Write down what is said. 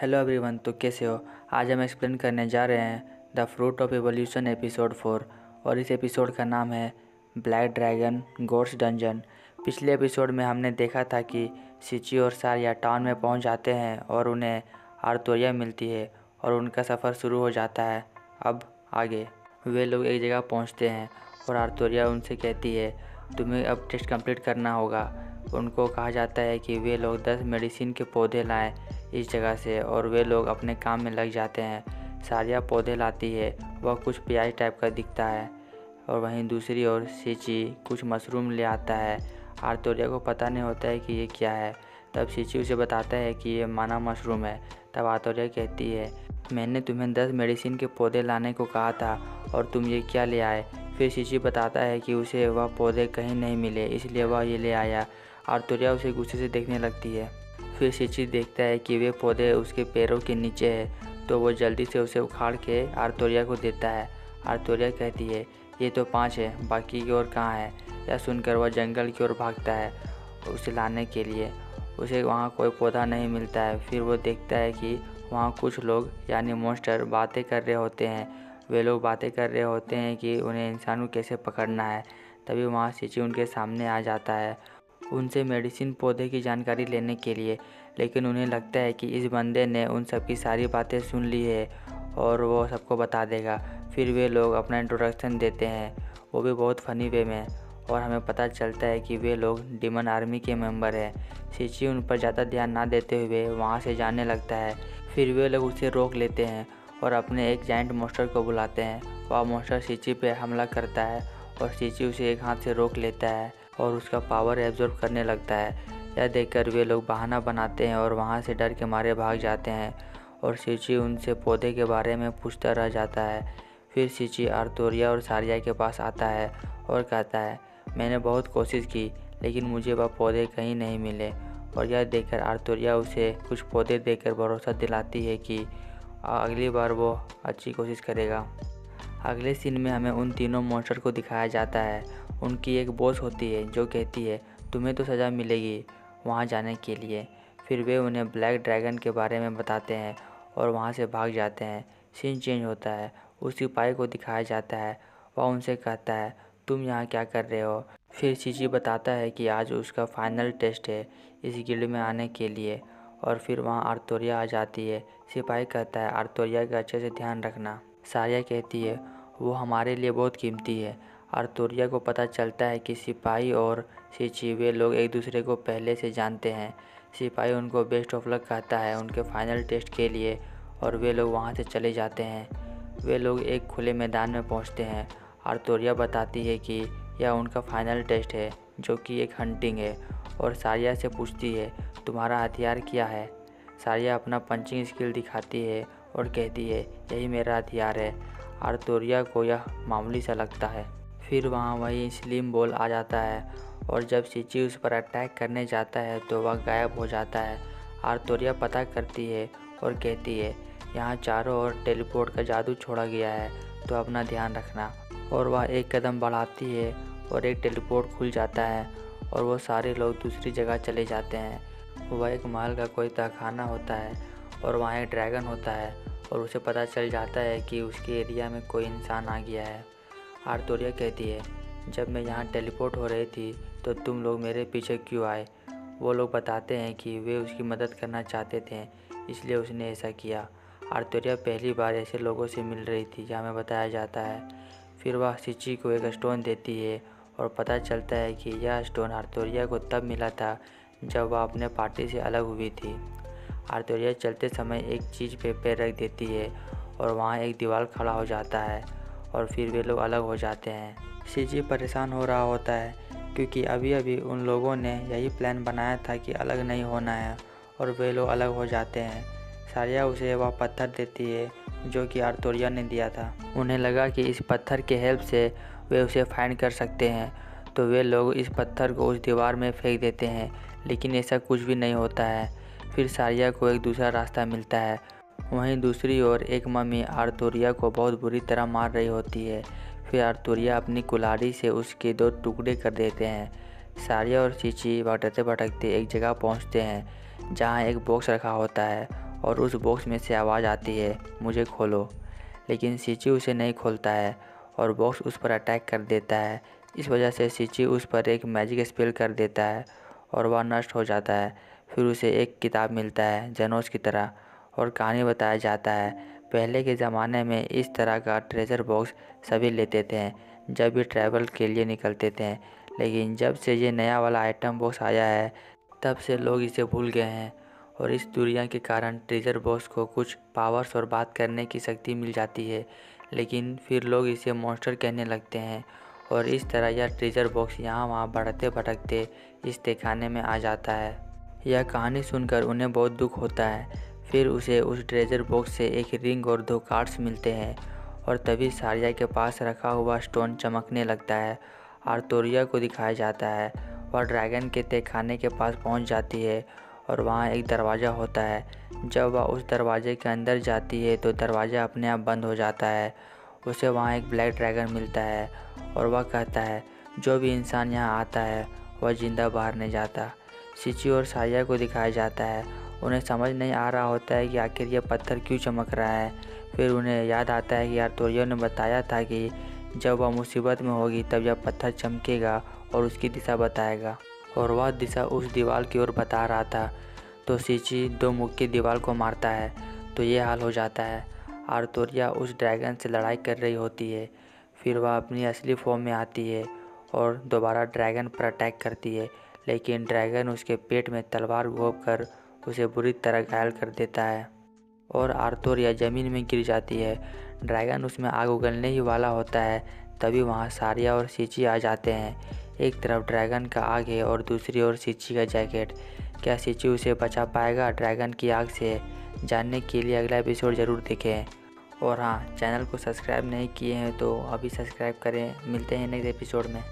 Hello everyone, तो कैसे हो। आज हम एक्सप्लेन करने जा रहे हैं the fruit of evolution episode 4 और इस एपिसोड का नाम है ब्लैक ड्रैगन गोड्स डंजन। पिछले एपिसोड में हमने देखा था कि सिची और सारिया टाउन में पहुंच जाते हैं और उन्हें आर्थोरिया मिलती है और उनका सफ़र शुरू हो जाता है। अब आगे वे लोग एक जगह पहुंचते हैं और आर्थोरिया उनसे कहती है तुम्हें अब टेस्ट कंप्लीट करना होगा। उनको कहा जाता है कि वे लोग 10 मेडिसिन के पौधे लाएं इस जगह से और वे लोग अपने काम में लग जाते हैं। सारिया पौधे लाती है, वह कुछ प्याज टाइप का दिखता है और वहीं दूसरी ओर सिची कुछ मशरूम ले आता है। आर्थोरिया को पता नहीं होता है कि ये क्या है। तब सिची उसे बताता है कि ये माना मशरूम है। तब आर्थोरिया कहती है मैंने तुम्हें 10 मेडिसिन के पौधे लाने को कहा था और तुम ये क्या ले आए। फिर सिची बताता है कि उसे वह पौधे कहीं नहीं मिले इसलिए वह ये ले आया। आर्थोरिया उसे गुस्से से देखने लगती है। फिर सिची देखता है कि वे पौधे उसके पैरों के नीचे है तो वो जल्दी से उसे उखाड़ के आर्थोरिया को देता है। आर्थोरिया कहती है ये तो 5 है, बाकी की और कहाँ है। यह सुनकर वह जंगल की ओर भागता है उसे लाने के लिए। उसे वहाँ कोई पौधा नहीं मिलता है। फिर वो देखता है कि वहाँ कुछ लोग यानी मॉन्स्टर बातें कर रहे होते हैं। वे लोग बातें कर रहे होते हैं कि उन्हें इंसान को कैसे पकड़ना है। तभी वहाँ सिची उनके सामने आ जाता है उनसे मेडिसिन पौधे की जानकारी लेने के लिए। लेकिन उन्हें लगता है कि इस बंदे ने उन सब की सारी बातें सुन ली है और वो सबको बता देगा। फिर वे लोग अपना इंट्रोडक्शन देते हैं, वो भी बहुत फ़नी वे में, और हमें पता चलता है कि वे लोग डिमन आर्मी के मेंबर हैं। सिची उन पर ज़्यादा ध्यान ना देते हुए वहाँ से जाने लगता है। फिर वे लोग उसे रोक लेते हैं और अपने एक जाइंट मॉन्स्टर को बुलाते हैं। वह मॉन्स्टर सिची पे हमला करता है और सिची उसे एक हाथ से रोक लेता है और उसका पावर एब्जॉर्ब करने लगता है। यह देखकर वे लोग बहाना बनाते हैं और वहाँ से डर के मारे भाग जाते हैं और सिची उनसे पौधे के बारे में पूछता रह जाता है। फिर सिची आर्थोरिया और सारिया के पास आता है और कहता है मैंने बहुत कोशिश की लेकिन मुझे वह पौधे कहीं नहीं मिले। और यह देखकर आर्थोरिया उसे कुछ पौधे देकर भरोसा दिलाती है कि अगली बार वो अच्छी कोशिश करेगा। अगले सीन में हमें उन तीनों मॉन्स्टर को दिखाया जाता है। उनकी एक बॉस होती है जो कहती है तुम्हें तो सज़ा मिलेगी वहाँ जाने के लिए। फिर वे उन्हें ब्लैक ड्रैगन के बारे में बताते हैं और वहाँ से भाग जाते हैं। सीन चेंज होता है, उस सिपाही को दिखाया जाता है। वह उनसे कहता है तुम यहाँ क्या कर रहे हो। फिर सिची बताता है कि आज उसका फाइनल टेस्ट है इस गिल्ड में आने के लिए। और फिर वहाँ आर्थोरिया आ जाती है। सिपाही कहता है आर्थोरिया का अच्छे से ध्यान रखना। सारिया कहती है वो हमारे लिए बहुत कीमती है। आर्थोरिया को पता चलता है कि सिपाही और सिची वे लोग एक दूसरे को पहले से जानते हैं। सिपाही उनको बेस्ट ऑफ लक कहता है उनके फाइनल टेस्ट के लिए और वे लोग वहाँ से चले जाते हैं। वे लोग एक खुले मैदान में पहुँचते हैं। आर्थोरिया बताती है कि यह उनका फाइनल टेस्ट है जो कि एक हंटिंग है और सारिया से पूछती है तुम्हारा हथियार क्या है। सारिया अपना पंचिंग स्किल दिखाती है और कहती है यही मेरा हथियार है। आर्थोरिया को यह मामूली सा लगता है। फिर वहाँ वही स्लिम बॉल आ जाता है और जब सिची उस पर अटैक करने जाता है तो वह गायब हो जाता है। आर्थोरिया पता करती है और कहती है यहाँ चारों ओर टेलीपोर्ट का जादू छोड़ा गया है तो अपना ध्यान रखना। और वह एक कदम बढ़ाती है और एक टेलीपोर्ट खुल जाता है और वो सारे लोग दूसरी जगह चले जाते हैं। वह एक महल का कोई तहखाना होता है और वहाँ एक ड्रैगन होता है और उसे पता चल जाता है कि उसके एरिया में कोई इंसान आ गया है। आर्थोरिया कहती है जब मैं यहाँ टेलीपोर्ट हो रही थी तो तुम लोग मेरे पीछे क्यों आए। वो लोग बताते हैं कि वे उसकी मदद करना चाहते थे इसलिए उसने ऐसा किया। आर्थोरिया पहली बार ऐसे लोगों से मिल रही थी जहाँ हमें बताया जाता है। फिर वह सिची को एक स्टोन देती है और पता चलता है कि यह स्टोन आर्थोरिया को तब मिला था जब वह अपने पार्टी से अलग हुई थी। आर्थोरिया चलते समय एक चीज़ पे पैर रख देती है और वहाँ एक दीवार खड़ा हो जाता है और फिर वे लोग अलग हो जाते हैं। सिची परेशान हो रहा होता है क्योंकि अभी अभी उन लोगों ने यही प्लान बनाया था कि अलग नहीं होना है और वे लोग अलग हो जाते हैं। सारिया उसे वह पत्थर देती है जो कि आर्थोरिया ने दिया था। उन्हें लगा कि इस पत्थर के हेल्प से वे उसे फाइंड कर सकते हैं तो वे लोग इस पत्थर को उस दीवार में फेंक देते हैं लेकिन ऐसा कुछ भी नहीं होता है। फिर सारिया को एक दूसरा रास्ता मिलता है। वहीं दूसरी ओर एक मम्मी आर्थोरिया को बहुत बुरी तरह मार रही होती है। फिर आर्थोरिया अपनी कुल्हाड़ी से उसके 2 टुकड़े कर देते हैं। सारिया और सिची भटकते भटकते एक जगह पहुंचते हैं जहां एक बॉक्स रखा होता है और उस बॉक्स में से आवाज़ आती है, मुझे खोलो। लेकिन सिची उसे नहीं खोलता है और बॉक्स उस पर अटैक कर देता है। इस वजह से सिची उस पर एक मैजिक स्पेल कर देता है और वह नष्ट हो जाता है। फिर उसे एक किताब मिलता है जेनोस की तरह और कहानी बताया जाता है। पहले के ज़माने में इस तरह का ट्रेजर बॉक्स सभी लेते थे जब भी ट्रैवल के लिए निकलते थे, लेकिन जब से ये नया वाला आइटम बॉक्स आया है तब से लोग इसे भूल गए हैं। और इस दुनिया के कारण ट्रेजर बॉक्स को कुछ पावर्स और बात करने की शक्ति मिल जाती है, लेकिन फिर लोग इसे मॉन्स्टर कहने लगते हैं और इस तरह यह ट्रेजर बॉक्स यहाँ वहाँ बढ़ते भटकते इस तहखाने में आ जाता है। यह कहानी सुनकर उन्हें बहुत दुख होता है। फिर उसे उस ट्रेजर बॉक्स से एक रिंग और 2 कार्ड्स मिलते हैं और तभी सारिया के पास रखा हुआ स्टोन चमकने लगता है। आर्थोरिया को दिखाया जाता है, वह ड्रैगन के तहखाने के पास पहुंच जाती है और वहां एक दरवाज़ा होता है। जब वह उस दरवाजे के अंदर जाती है तो दरवाज़ा अपने आप बंद हो जाता है। उसे वहां एक ब्लैक ड्रैगन मिलता है और वह कहता है जो भी इंसान यहाँ आता है वह ज़िंदा बाहर नहीं जाता। सिची और सारिया को दिखाया जाता है, उन्हें समझ नहीं आ रहा होता है कि आखिर यह पत्थर क्यों चमक रहा है। फिर उन्हें याद आता है कि आर्थोरिया ने बताया था कि जब वह मुसीबत में होगी तब यह पत्थर चमकेगा और उसकी दिशा बताएगा, और वह दिशा उस दीवार की ओर बता रहा था। तो सिची 2 मुक्की दीवार को मारता है तो ये हाल हो जाता है। आर्थोरिया उस ड्रैगन से लड़ाई कर रही होती है। फिर वह अपनी असली फॉर्म में आती है और दोबारा ड्रैगन पर अटैक करती है, लेकिन ड्रैगन उसके पेट में तलवार घोंप कर उसे बुरी तरह घायल कर देता है और आर्थोरिया ज़मीन में गिर जाती है। ड्रैगन उसमें आग उगलने ही वाला होता है, तभी वहाँ सारिया और सिची आ जाते हैं। एक तरफ ड्रैगन का आग है और दूसरी ओर सिची का जैकेट। क्या सिची उसे बचा पाएगा ड्रैगन की आग से? जानने के लिए अगला एपिसोड ज़रूर देखें। और हाँ, चैनल को सब्सक्राइब नहीं किए हैं तो अभी सब्सक्राइब करें। मिलते हैं नेक्स्ट एपिसोड में।